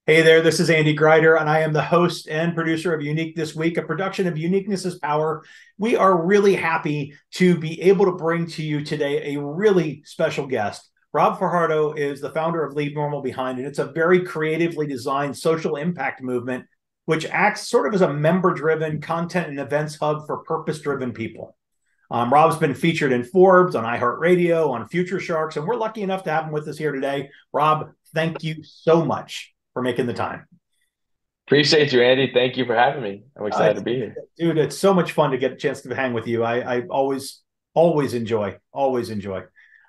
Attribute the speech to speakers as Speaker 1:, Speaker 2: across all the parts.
Speaker 1: Hey there, this is Andy Grider, and I am the host and producer of Unique This Week, a production of Uniqueness is Power. We are really happy to be able to bring to you today a really special guest. Rob Farjado is the founder of Leave Normal Behind, and it's a very creatively designed social impact movement which acts sort of as a member driven content and events hub for purpose driven people. Rob's been featured in Forbes, on iHeartRadio, on Future Sharks, and we're lucky enough to have him with us here today. Rob, thank you so much for making the time.
Speaker 2: Appreciate you, Andy. Thank you for having me. I'm
Speaker 1: Uh,
Speaker 2: excited to be here.
Speaker 1: Dude, it's so much fun to get a chance to hang with you. I always enjoy.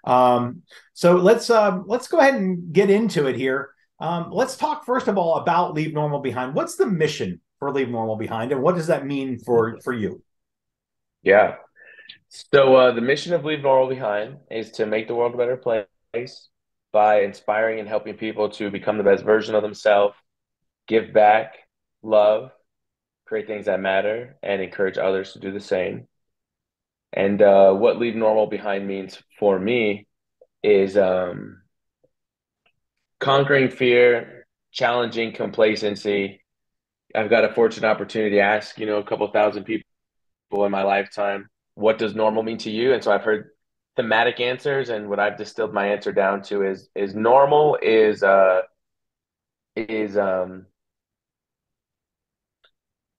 Speaker 1: Um, so let's go ahead and get into it here. Let's talk first of all about Leave Normal Behind. What's the mission for Leave Normal Behind, and what does that mean for you?
Speaker 2: Yeah. The mission of Leave Normal Behind is to make the world a better place by inspiring and helping people to become the best version of themselves, give back, love, create things that matter, and encourage others to do the same. And what Leave Normal Behind means for me is conquering fear, challenging complacency. I've got a fortunate opportunity to ask, a couple thousand people in my lifetime, what does normal mean to you? And so I've heard thematic answers, and what I've distilled my answer down to is normal is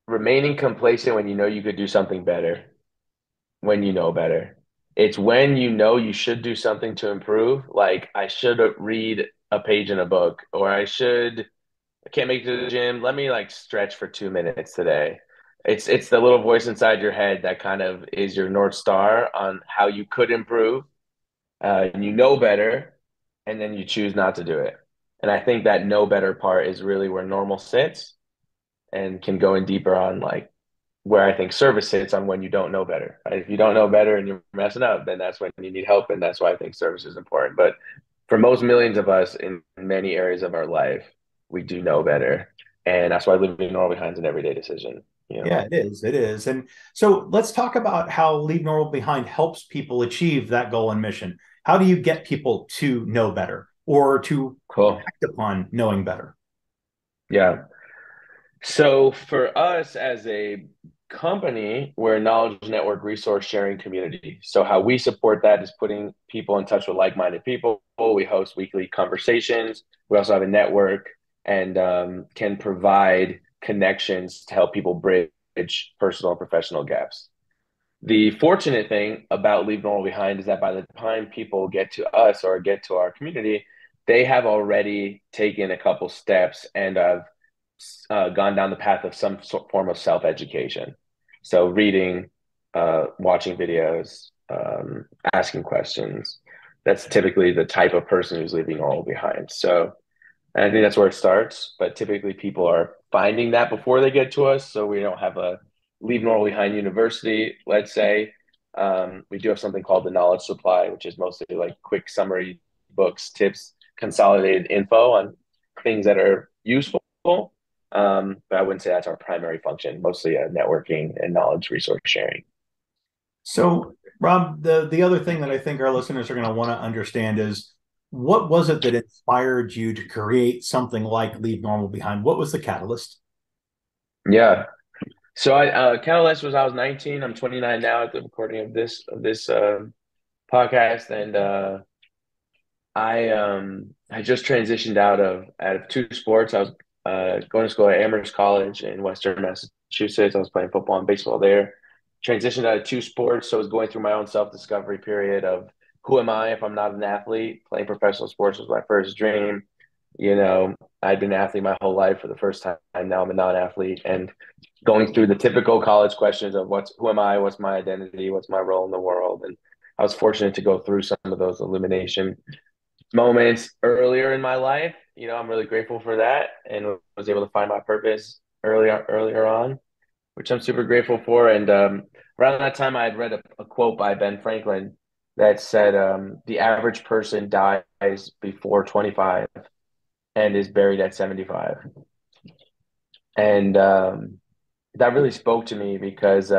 Speaker 2: remaining complacent when you know you could do something better, when you know better. It's when you know you should do something to improve, like I should read a page in a book, or I can't make it to the gym. Let me like stretch for 2 minutes today. It's the little voice inside your head that kind of is your North Star on how you could improve. And you know better, and then you choose not to do it. And I think that know better part is really where normal sits and can go in deeper on like where I think service sits on when you don't know better. Right? If you don't know better and you're messing up, then that's when you need help. And that's why I think service is important. But for most millions of us in many areas of our life, we do know better. And that's why living normal behind is an everyday decision, you know?
Speaker 1: Yeah, it is. It is. And so let's talk about how Leave Normal Behind helps people achieve that goal and mission. How do you get people to know better or to
Speaker 2: Cool.
Speaker 1: act upon knowing better?
Speaker 2: Yeah. So for us as a company, we're a knowledge network resource sharing community. So how we support that is putting people in touch with like-minded people. We host weekly conversations. We also have a network and can provide connections to help people bridge personal and professional gaps. The fortunate thing about Leave Normal Behind is that by the time people get to us or get to our community, they have already taken a couple steps and have gone down the path of some form of self education. So, reading, watching videos, asking questions. That's typically the type of person who's leaving normal behind. So, and I think that's where it starts. But typically, people are finding that before they get to us. So we don't have a leave normal behind university, let's say. We do have something called the knowledge supply, which is mostly like quick summary books, tips, consolidated info on things that are useful. But I wouldn't say that's our primary function, mostly networking and knowledge resource sharing.
Speaker 1: So, Rob, the other thing that I think our listeners are going to want to understand is what was it that inspired you to create something like Leave Normal Behind? What was the catalyst?
Speaker 2: Yeah. So Catalyst was I was 19. I'm 29 now at the recording of this podcast, and I just transitioned out of two sports. I was going to school at Amherst College in Western Massachusetts. I was playing football and baseball there. Transitioned out of two sports, so I was going through my own self discovery period of who am I if I'm not an athlete? Playing professional sports was my first dream. I'd been an athlete my whole life for the first time. Now I'm a non-athlete, and going through the typical college questions of who am I, what's my identity, what's my role in the world, and I was fortunate to go through some of those illumination moments earlier in my life. I'm really grateful for that and was able to find my purpose earlier on, which I'm super grateful for. And around that time, I had read a quote by Ben Franklin that said, "The average person dies before 25 and is buried at 75." And that really spoke to me because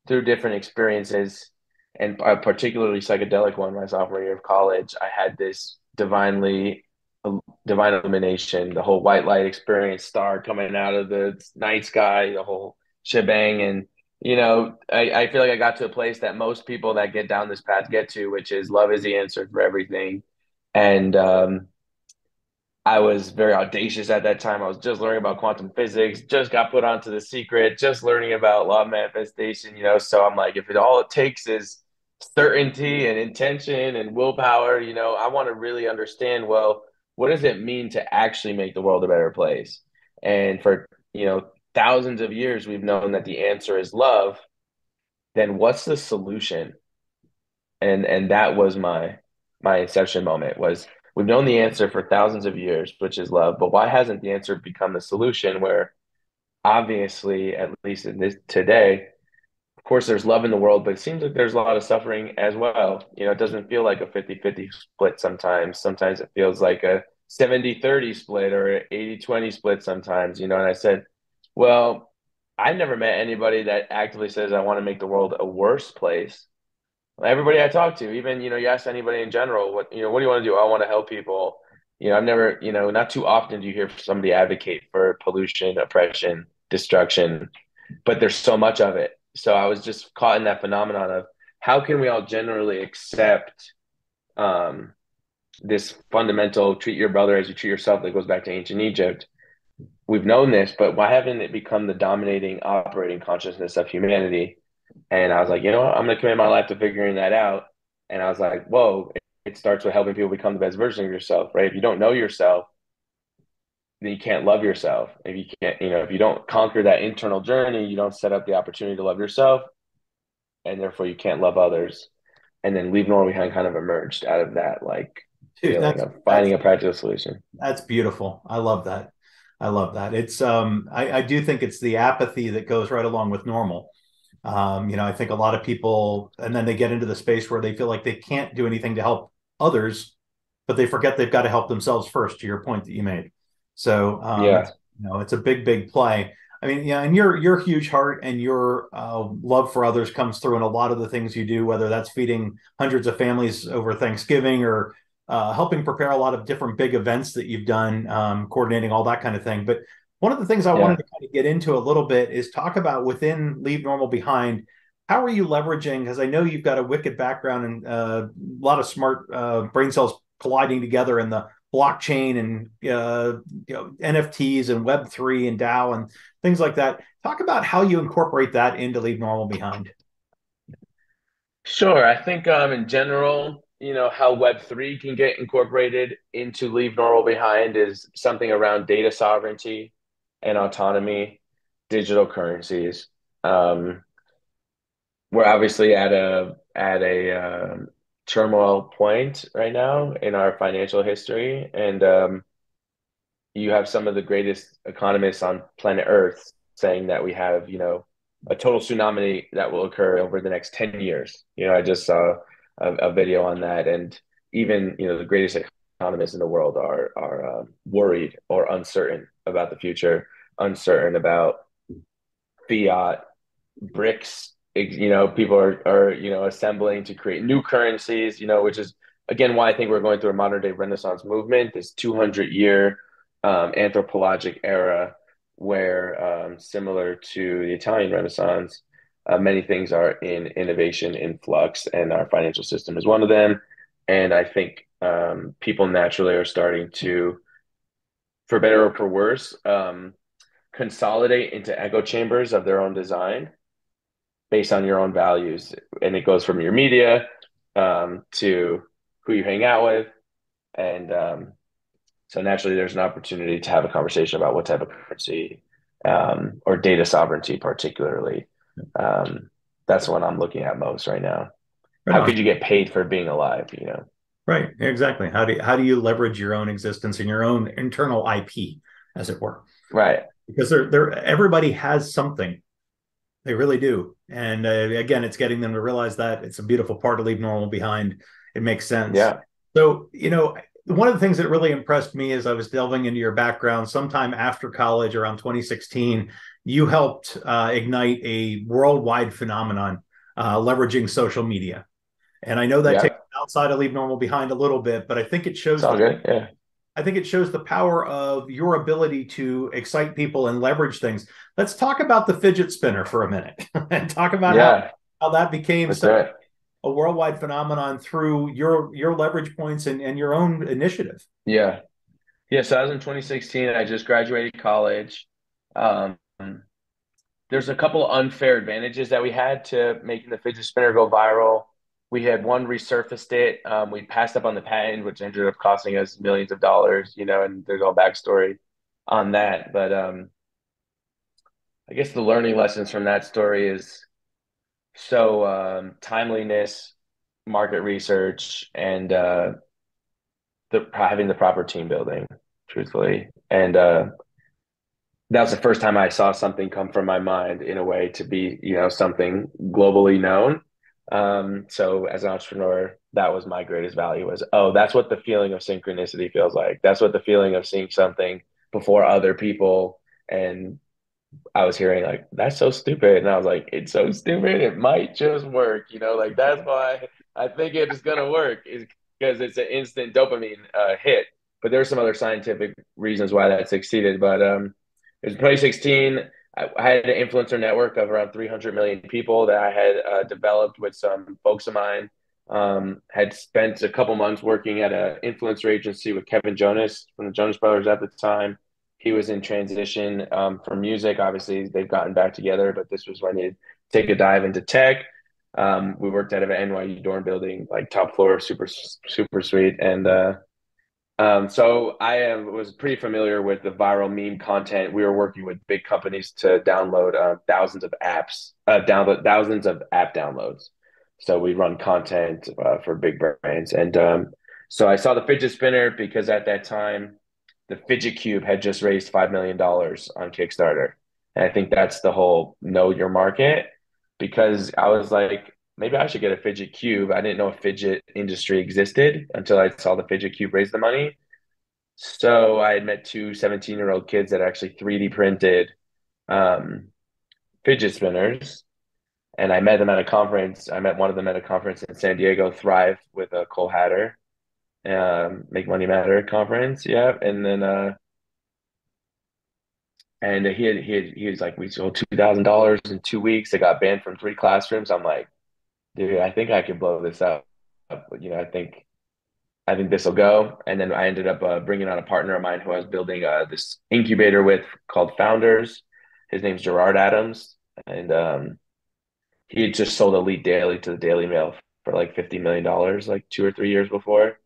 Speaker 2: through different experiences, and a particularly psychedelic one my sophomore year of college, I had this divinely divine illumination, the whole white light experience, star coming out of the night sky, the whole shebang. And, I feel like I got to a place that most people that get down this path get to, which is love is the answer for everything. And I was very audacious at that time. I was just learning about quantum physics, just got put onto The Secret, just learning about law of manifestation, So I'm like, if all it takes is certainty and intention and willpower, I want to really understand, well, what does it mean to actually make the world a better place? And for, thousands of years, we've known that the answer is love. Then what's the solution? And that was my inception moment was we've known the answer for thousands of years, which is love, but why hasn't the answer become the solution where obviously, at least in this today, of course there's love in the world, but it seems like there's a lot of suffering as well. It doesn't feel like a 50-50 split sometimes. Sometimes it feels like a 70-30 split or an 80-20 split sometimes, and I said, well, I've never met anybody that actively says I want to make the world a worse place. Everybody I talk to, even, you ask anybody in general, what do you want to do? I want to help people. I've never, not too often do you hear somebody advocate for pollution, oppression, destruction, but there's so much of it. So I was just caught in that phenomenon of how can we all generally accept um, this fundamental treat your brother as you treat yourself that goes back to ancient Egypt. We've known this, but why haven't it become the dominating operating consciousness of humanity? And I was like, what? I'm going to commit my life to figuring that out. And I was like, whoa, it starts with helping people become the best version of yourself, right? If you don't know yourself, then you can't love yourself. If you can't, if you don't conquer that internal journey, you don't set up the opportunity to love yourself. And therefore you can't love others. And then Leave Normal Behind kind of emerged out of that, like
Speaker 1: Dude,
Speaker 2: feeling of finding a practical solution.
Speaker 1: that's beautiful. I love that. I love that. It's I do think it's the apathy that goes right along with normal. I think a lot of people, and then they get into the space where they feel like they can't do anything to help others, but they forget they've got to help themselves first, to your point that you made. So
Speaker 2: Yeah.
Speaker 1: it's a big, big play. I mean, yeah, and your huge heart and your love for others comes through in a lot of the things you do, whether that's feeding hundreds of families over Thanksgiving or helping prepare a lot of different big events that you've done, coordinating all that kind of thing. But one of the things I wanted
Speaker 2: Yeah.
Speaker 1: to kind of get into a little bit is talk about within Leave Normal Behind. How are you leveraging? Because I know you've got a wicked background and a lot of smart brain cells colliding together in the blockchain and NFTs and Web3 and DAO and things like that. Talk about how you incorporate that into Leave Normal Behind.
Speaker 2: Sure. I think in general, how Web3 can get incorporated into Leave Normal Behind is something around data sovereignty and autonomy, digital currencies. Um, we're obviously at a turmoil point right now in our financial history, and you have some of the greatest economists on planet Earth saying that we have, a total tsunami that will occur over the next 10 years. I just saw a video on that. And even, the greatest economists in the world are worried or uncertain about the future, uncertain about fiat, BRICS. People are assembling to create new currencies, which is, again, why I think we're going through a modern day Renaissance movement, this 200-year anthropologic era where, similar to the Italian Renaissance, many things are in innovation, in flux, and our financial system is one of them. And I think people naturally are starting to, for better or for worse, consolidate into echo chambers of their own design based on your own values. And it goes from your media to who you hang out with. And so naturally, there's an opportunity to have a conversation about what type of currency or data sovereignty, particularly. Um, that's what I'm looking at most right now.
Speaker 1: Right
Speaker 2: How
Speaker 1: on.
Speaker 2: could you get paid for being alive?
Speaker 1: Right, exactly. How do you leverage your own existence and your own internal IP, as it were?
Speaker 2: Right.
Speaker 1: Because they're everybody has something. They really do. And again, it's getting them to realize that it's a beautiful part to Leave Normal Behind. It makes sense.
Speaker 2: Yeah.
Speaker 1: So, one of the things that really impressed me as I was delving into your background sometime after college around 2016, you helped ignite a worldwide phenomenon leveraging social media. And I know that takes
Speaker 2: Yeah.
Speaker 1: outside of Leave Normal Behind a little bit, but I think it
Speaker 2: It's
Speaker 1: shows
Speaker 2: all
Speaker 1: the
Speaker 2: good. Yeah.
Speaker 1: I think it shows the power of your ability to excite people and leverage things. Let's talk about the fidget spinner for a minute and talk about
Speaker 2: Yeah,
Speaker 1: how that became
Speaker 2: that's
Speaker 1: such
Speaker 2: right.
Speaker 1: a worldwide phenomenon through your leverage points and your own initiative.
Speaker 2: Yeah. Yeah, so I was in 2016. I just graduated college. Um, there's a couple unfair advantages that we had to making the fidget spinner go viral. We had one resurfaced it. We passed up on the patent, which ended up costing us millions of dollars, and there's all backstory on that. But I guess the learning lessons from that story is timeliness, market research, and having the proper team building, truthfully. And that was the first time I saw something come from my mind in a way to be, something globally known. So as an entrepreneur, that was my greatest value was, oh, that's what the feeling of synchronicity feels like. That's what the feeling of seeing something before other people. And I was hearing like, that's so stupid. And I was like, it's so stupid. It might just work, like that's why I think it's going to work is because it's an instant dopamine hit. But there are some other scientific reasons why that succeeded. But it was 2016. I had an influencer network of around 300 million people that I had developed with some folks of mine. Had spent a couple months working at an influencer agency with Kevin Jonas from the Jonas Brothers at the time. He was in transition from music. Obviously, they've gotten back together, but this was when he take a dive into tech. We worked out of an NYU dorm building, like top floor, super super sweet, and so was pretty familiar with the viral meme content. We were working with big companies to download thousands of apps, download thousands of app downloads. So we run content for big brands, and so I saw the fidget spinner because at that time, the Fidget Cube had just raised $5 million on Kickstarter, and I think that's the whole know your market because I was like, maybe I should get a fidget cube. I didn't know a fidget industry existed until I saw the fidget cube raise the money. So I had met two 17-year-old kids that actually 3D printed um, fidget spinners. And I met them at a conference. I met one of them at a conference in San Diego, Thrive with Cole Hatter, Make Money Matter conference. Yeah. And then he was like, we sold $2,000 in 2 weeks. They got banned from 3 classrooms. I'm like, dude, I think I could blow this up. I think this will go. And then I ended up bringing on a partner of mine who I was building this incubator with called Founders. His name's Gerard Adams. And he had just sold Elite Daily to the Daily Mail for like $50 million, like 2 or 3 years before.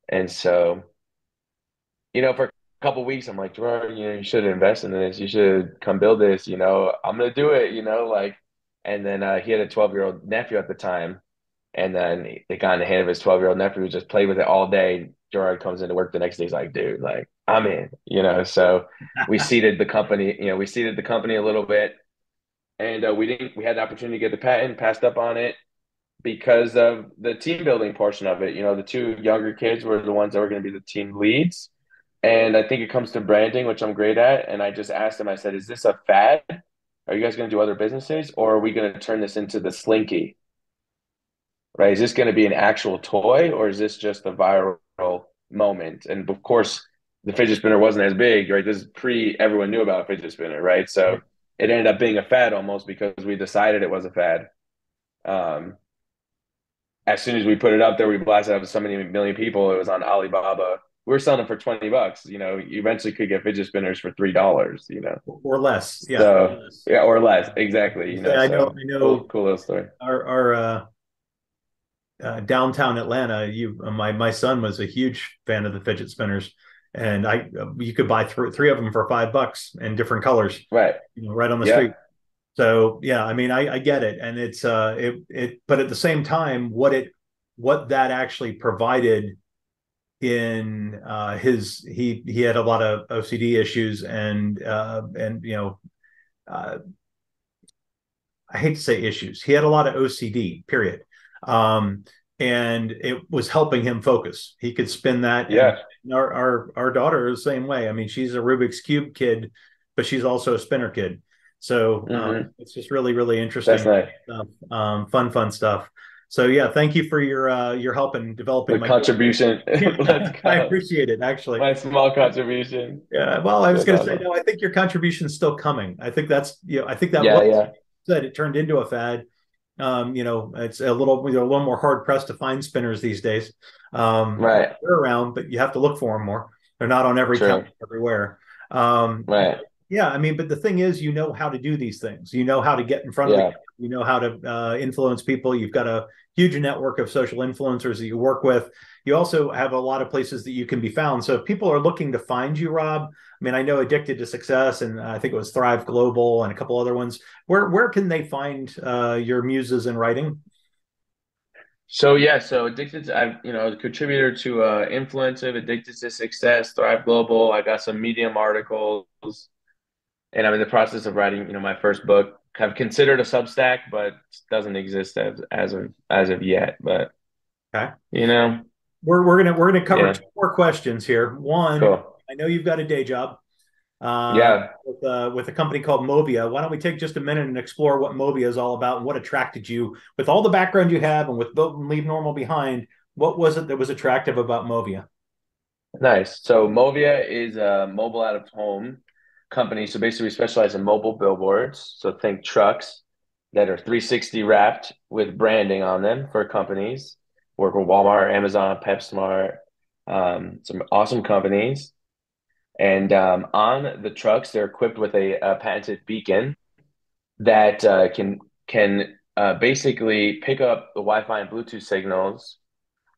Speaker 2: And so, for a couple of weeks, I'm like, Gerard, you should invest in this. You should come build this. I'm going to do it, like, and then he had a 12-year-old nephew at the time. And then it got in the hand of his 12-year-old nephew who just played with it all day. Gerard comes into work the next day. He's like, dude, like, I'm in. So we seeded the company a little bit. And we had the opportunity to get the patent, passed up on it because of the team building portion of it. The two younger kids were the ones that were going to be the team leads. And I think it comes to branding, which I'm great at. And I just asked them, I said, is this a fad? Are you guys going to do other businesses or are we going to turn this into the Slinky? Right? Is this going to be an actual toy or is this just a viral moment? And of course, the fidget spinner wasn't as big, right? This is pre everyone knew about a fidget spinner, right? So it ended up being a fad almost because we decided it was a fad. Um, as soon as we put it up there, we blasted out to so many million people. It was on Alibaba. We were selling them for $20. You eventually could get fidget spinners for $3.
Speaker 1: Or less. Yeah.
Speaker 2: So yeah, or less. Exactly.
Speaker 1: I know,
Speaker 2: So
Speaker 1: I know
Speaker 2: cool little story.
Speaker 1: our downtown Atlanta, my son was a huge fan of the fidget spinners, and you could buy three of them for $5 in different colors,
Speaker 2: Right.
Speaker 1: right on the
Speaker 2: Yeah.
Speaker 1: street. So yeah, I mean, I get it, and it's but at the same time, what that actually provided in he had a lot of OCD issues, and uh, I hate to say issues. He had a lot of OCD, period. Um, and it was helping him focus. He could spin that. And
Speaker 2: Yeah.
Speaker 1: our daughter is the same way. I mean, she's a Rubik's Cube kid, but she's also a spinner kid. So
Speaker 2: Mm-hmm.
Speaker 1: it's just really, really
Speaker 2: That's
Speaker 1: interesting
Speaker 2: nice.
Speaker 1: stuff. Fun stuff. So yeah, thank you for your help in developing
Speaker 2: The
Speaker 1: my book.
Speaker 2: contribution.
Speaker 1: Yeah,
Speaker 2: Let's
Speaker 1: I
Speaker 2: go.
Speaker 1: appreciate it actually.
Speaker 2: My small contribution.
Speaker 1: Yeah, well, I was
Speaker 2: That's
Speaker 1: going to say
Speaker 2: awesome.
Speaker 1: no. I think your contribution's still coming. I think that's I think that
Speaker 2: Yeah,
Speaker 1: was
Speaker 2: yeah.
Speaker 1: that it turned into a fad. It's a little more hard pressed to find spinners these days.
Speaker 2: Right.
Speaker 1: They're around, but you have to look for them more. They're not on every
Speaker 2: True.
Speaker 1: counter everywhere.
Speaker 2: Right.
Speaker 1: Yeah, I mean, but the thing is, you know how to do these things. You know how to get in front of the
Speaker 2: Yeah.
Speaker 1: camera. You know how to influence people. You've got a huge network of social influencers that you work with. You also have a lot of places that you can be found. So if people are looking to find you, Rob, I mean, I know Addicted to Success, and I think it was Thrive Global, and a couple other ones. Where can they find your muses in writing?
Speaker 2: So yeah, so addicted to, I've a contributor to Influensive, Addicted to Success, Thrive Global. I got some Medium articles, and I'm in the process of writing, my first book. I've considered a Substack, but it doesn't exist as of yet. But
Speaker 1: Okay.
Speaker 2: you know,
Speaker 1: We're gonna cover
Speaker 2: yeah,
Speaker 1: two more questions here. One,
Speaker 2: cool.
Speaker 1: I know you've got a day job
Speaker 2: Yeah,
Speaker 1: with a company called Movia. Why don't we take just a minute and explore what Movia is all about and what attracted you, with all the background you have and with Built and Leave Normal behind? What was it that was attractive about Movia?
Speaker 2: nice. So Movia is a mobile out of home company. So basically, we specialize in mobile billboards. So think trucks that are 360 wrapped with branding on them for companies. Work with Walmart, Amazon, PepSmart, some awesome companies. And on the trucks, they're equipped with a patented beacon that can basically pick up the Wi-Fi and Bluetooth signals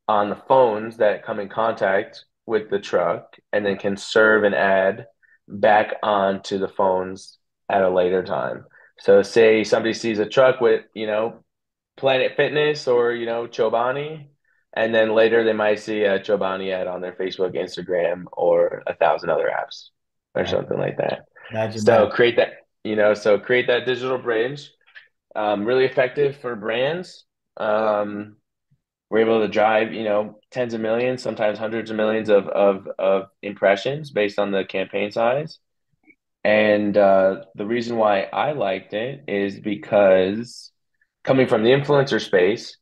Speaker 2: on the phones that come in contact with the truck, and then can serve an ad back onto the phones at a later time. So, say somebody sees a truck with, Planet Fitness or, Chobani, and then later they might see a Chobani ad on their Facebook, Instagram, or 1,000 other apps or
Speaker 1: Okay.
Speaker 2: something like that.
Speaker 1: Imagine
Speaker 2: So
Speaker 1: that.
Speaker 2: create that digital bridge. Really effective for brands. We're able to drive, tens of millions, sometimes hundreds of millions of impressions based on the campaign size. And the reason why I liked it is because coming from the influencer space,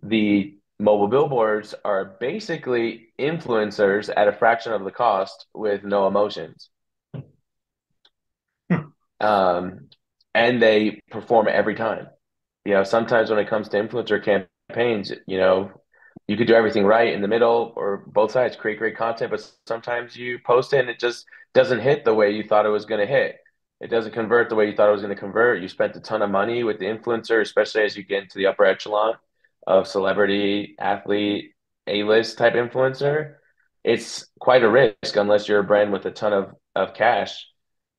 Speaker 2: the mobile billboards are basically influencers at a fraction of the cost with no emotions.
Speaker 1: Hmm.
Speaker 2: Um, and they perform every time. Sometimes when it comes to influencer campaigns, you could do everything right in the middle or both sides, create great content, but sometimes you post it and it just doesn't hit the way you thought it was going to hit. It doesn't convert the way you thought it was going to convert. You spent a ton of money with the influencer, especially as you get into the upper echelon of celebrity, athlete, A-list type influencer. It's quite a risk unless you're a brand with a ton of cash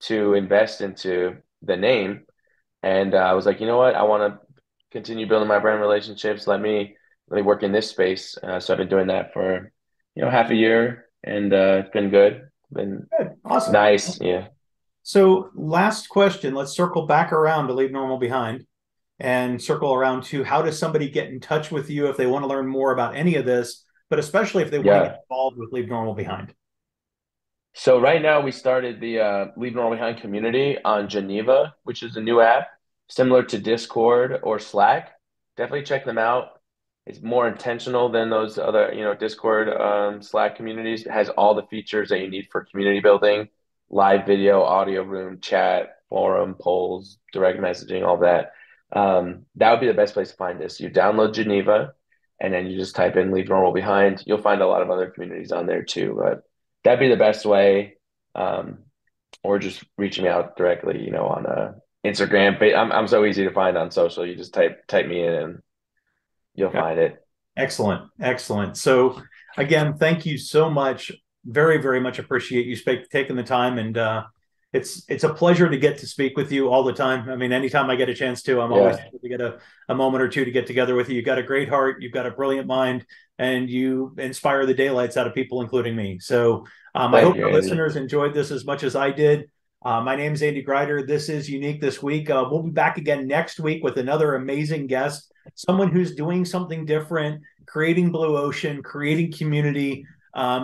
Speaker 2: to invest into the name. And I was like, you know what? I want to continue building my brand relationships. Let me work in this space. So I've been doing that for, half a year, and it's been good. Been
Speaker 1: Good. Awesome.
Speaker 2: nice. Yeah.
Speaker 1: So last question, let's circle back around to Leave Normal behind and circle around to how does somebody get in touch with you if they want to learn more about any of this, but especially if they want to get
Speaker 2: Yeah.
Speaker 1: involved with Leave Normal behind.
Speaker 2: So right now we started the Leave Normal Behind community on Geneva, which is a new app similar to Discord or Slack. Definitely check them out. It's more intentional than those other, Discord, Slack communities. It has all the features that you need for community building, live video, audio room, chat, forum, polls, direct messaging, all that. That would be the best place to find this. You download Geneva, and then you just type in Leave Normal Behind. You'll find a lot of other communities on there too, but that'd be the best way. Um, or just reaching me out directly, on Instagram. I'm so easy to find on social. You just type me in and you'll
Speaker 1: Okay.
Speaker 2: find it.
Speaker 1: Excellent. Excellent. So again, thank you so much. Very, very much appreciate you taking the time. And it's a pleasure to get to speak with you all the time. I mean, anytime I get a chance to, I'm always
Speaker 2: Yeah.
Speaker 1: happy to get a moment or two to get together with you. You've got a great heart, you've got a brilliant mind, and you inspire the daylights out of people, including me. So I
Speaker 2: Thank
Speaker 1: hope
Speaker 2: you,
Speaker 1: our
Speaker 2: Andy.
Speaker 1: listeners enjoyed this as much as I did. My name is Andy Grider. This is Unique This Week. We'll be back again next week with another amazing guest, someone who's doing something different, creating blue ocean, creating community.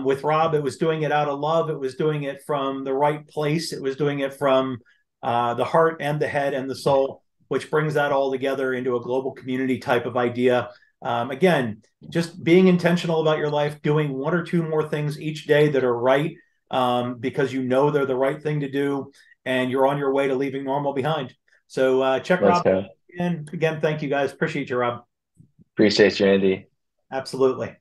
Speaker 1: With Rob, it was doing it out of love. It was doing it from the right place. It was doing it from the heart and the head and the soul, which brings that all together into a global community type of idea. Again, just being intentional about your life, doing one or two more things each day that are right, because you know they're the right thing to do, and you're on your way to leaving normal behind. So check
Speaker 2: Let's
Speaker 1: Rob.
Speaker 2: go.
Speaker 1: And again, thank you guys. Appreciate you, Rob.
Speaker 2: Appreciate you, Andy.
Speaker 1: Absolutely.